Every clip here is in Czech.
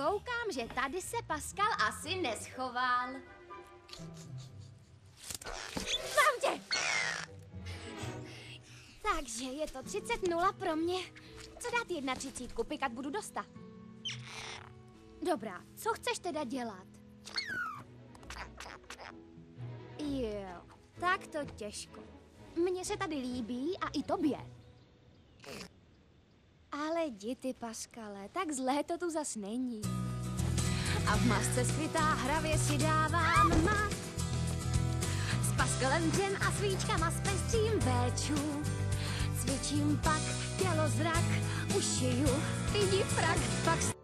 Koukám, že tady se Pascal asi neschoval. Mám tě! Takže je to 30-0 pro mě. Co dát 31, pikat budu dostat. Dobrá, co chceš teda dělat? Jo, tak to těžko. Mně se tady líbí a i tobě. Ale jdi ty, Pascale, tak zlé to tu zas není. A v masce skrytá hravě si dávám mat. S Pascalem dřem a svíčkama s pestřím véčů. Cvičím pak tělo zrak, ušiju, vidí frak, pak...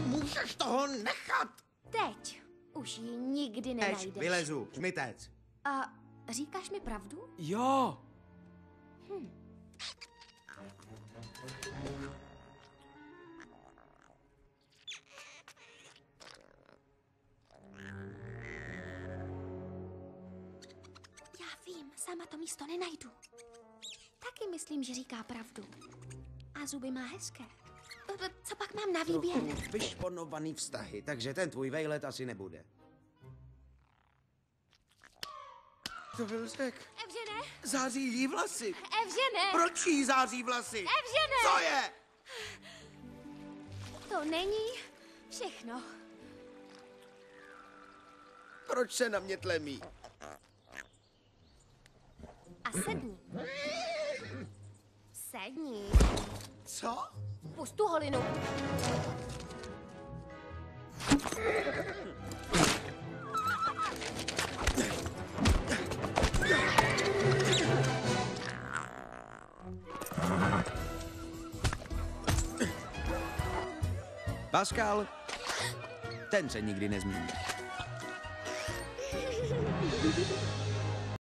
Můžeš toho nechat! Teď už ji nikdy nenajdeš. Vylezu, žmitec. A říkáš mi pravdu? Jo. Já vím, sama to místo nenajdu. Taky myslím, že říká pravdu. A zuby má hezké. Co pak mám na výběr? Trochu vyšponovaný vztahy, takže ten tvůj vejlet asi nebude. To byl řek. Evžene! Září jí vlasy. Evžene! Proč jí září vlasy? Evžene! Co je? To není všechno. Proč se na mě tlemí? A sedni. Sedni. Co? Pust tu holinu. Pascal, ten se nikdy nezmění.